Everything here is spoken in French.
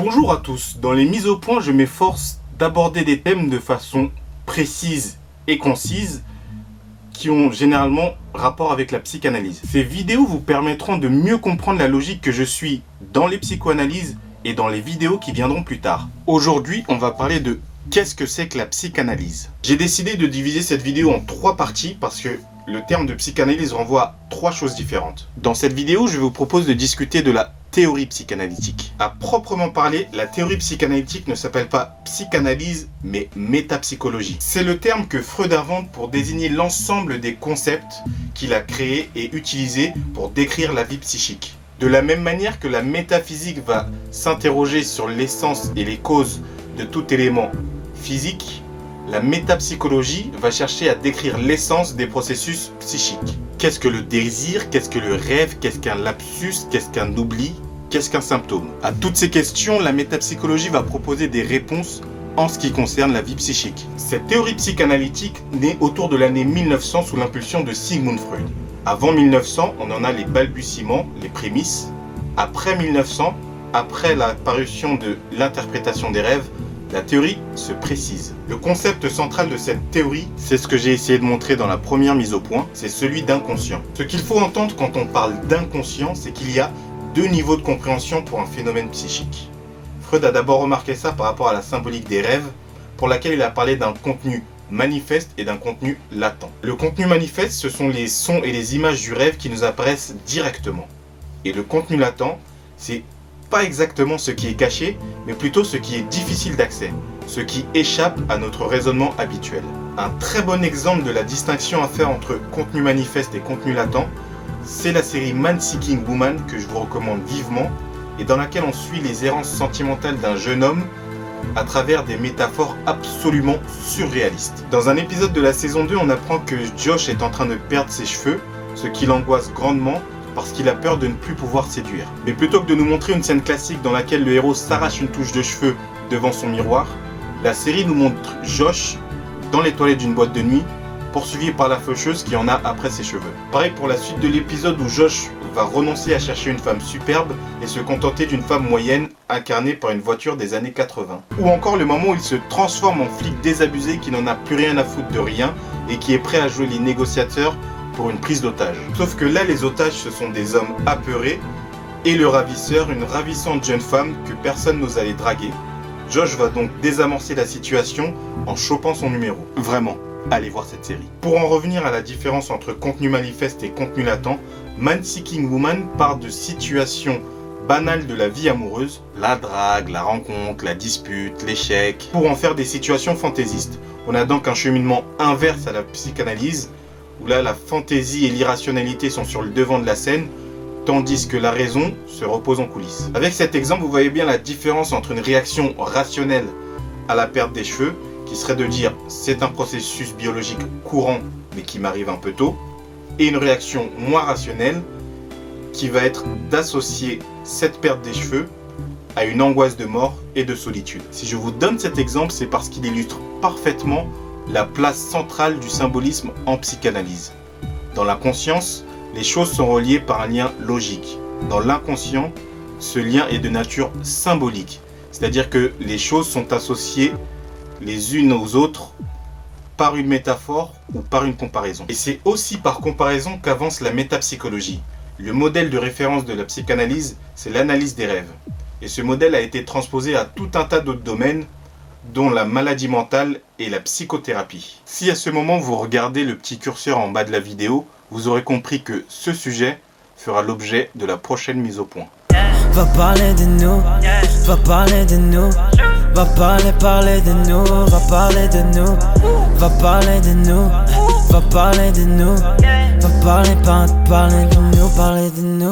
Bonjour à tous, dans les mises au point, je m'efforce d'aborder des thèmes de façon précise et concise qui ont généralement rapport avec la psychanalyse. Ces vidéos vous permettront de mieux comprendre la logique que je suis dans les psychoanalyses et dans les vidéos qui viendront plus tard. Aujourd'hui, on va parler de qu'est-ce que c'est que la psychanalyse. J'ai décidé de diviser cette vidéo en 3 parties parce que le terme de psychanalyse renvoie à 3 choses différentes. Dans cette vidéo, je vous propose de discuter de la théorie psychanalytique. À proprement parler, la théorie psychanalytique ne s'appelle pas psychanalyse, mais métapsychologie. C'est le terme que Freud invente pour désigner l'ensemble des concepts qu'il a créés et utilisés pour décrire la vie psychique. De la même manière que la métaphysique va s'interroger sur l'essence et les causes de tout élément physique, la métapsychologie va chercher à décrire l'essence des processus psychiques. Qu'est-ce que le désir? Qu'est-ce que le rêve? Qu'est-ce qu'un lapsus? Qu'est-ce qu'un oubli? Qu'est-ce qu'un symptôme? À toutes ces questions, la métapsychologie va proposer des réponses en ce qui concerne la vie psychique. Cette théorie psychanalytique naît autour de l'année 1900 sous l'impulsion de Sigmund Freud. Avant 1900, on en a les balbutiements, les prémices. Après 1900, après la parution de l'interprétation des rêves, la théorie se précise. Le concept central de cette théorie, c'est ce que j'ai essayé de montrer dans la première mise au point, c'est celui d'inconscient. Ce qu'il faut entendre quand on parle d'inconscient, c'est qu'il y a 2 niveaux de compréhension pour un phénomène psychique. Freud a d'abord remarqué ça par rapport à la symbolique des rêves, pour laquelle il a parlé d'un contenu manifeste et d'un contenu latent. Le contenu manifeste, ce sont les sons et les images du rêve qui nous apparaissent directement. Et le contenu latent, c'est pas exactement ce qui est caché, mais plutôt ce qui est difficile d'accès, ce qui échappe à notre raisonnement habituel. Un très bon exemple de la distinction à faire entre contenu manifeste et contenu latent, c'est la série Man Seeking Woman que je vous recommande vivement et dans laquelle on suit les errances sentimentales d'un jeune homme à travers des métaphores absolument surréalistes. Dans un épisode de la saison 2, on apprend que Josh est en train de perdre ses cheveux, ce qui l'angoisse grandement parce qu'il a peur de ne plus pouvoir séduire. Mais plutôt que de nous montrer une scène classique dans laquelle le héros s'arrache une touche de cheveux devant son miroir, la série nous montre Josh dans les toilettes d'une boîte de nuit, poursuivi par la faucheuse qui en a après ses cheveux. Pareil pour la suite de l'épisode où Josh va renoncer à chercher une femme superbe et se contenter d'une femme moyenne incarnée par une voiture des années 80. Ou encore le moment où il se transforme en flic désabusé qui n'en a plus rien à foutre de rien et qui est prêt à jouer les négociateurs pour une prise d'otage. Sauf que là, les otages, ce sont des hommes apeurés et le ravisseur, une ravissante jeune femme que personne n'ose aller draguer. Josh va donc désamorcer la situation en chopant son numéro. Vraiment, allez voir cette série. Pour en revenir à la différence entre contenu manifeste et contenu latent, Man Seeking Woman part de situations banales de la vie amoureuse, la drague, la rencontre, la dispute, l'échec, pour en faire des situations fantaisistes. On a donc un cheminement inverse à la psychanalyse, où là la fantaisie et l'irrationalité sont sur le devant de la scène, tandis que la raison se repose en coulisses. Avec cet exemple, vous voyez bien la différence entre une réaction rationnelle à la perte des cheveux, qui serait de dire c'est un processus biologique courant mais qui m'arrive un peu tôt, et une réaction moins rationnelle qui va être d'associer cette perte des cheveux à une angoisse de mort et de solitude. Si je vous donne cet exemple, c'est parce qu'il illustre parfaitement la place centrale du symbolisme en psychanalyse. Dans la conscience, les choses sont reliées par un lien logique. Dans l'inconscient, ce lien est de nature symbolique, c'est-à-dire que les choses sont associées les unes aux autres par une métaphore ou par une comparaison. Et c'est aussi par comparaison qu'avance la métapsychologie. Le modèle de référence de la psychanalyse, c'est l'analyse des rêves. Et ce modèle a été transposé à tout un tas d'autres domaines, dont la maladie mentale et la psychothérapie. Si à ce moment vous regardez le petit curseur en bas de la vidéo, vous aurez compris que ce sujet fera l'objet de la prochaine mise au point. Va parler de nous, va parler de nous, va parler de nous, va parler de nous, va parler de nous, va parler de nous, va parler de nous, parler de nous.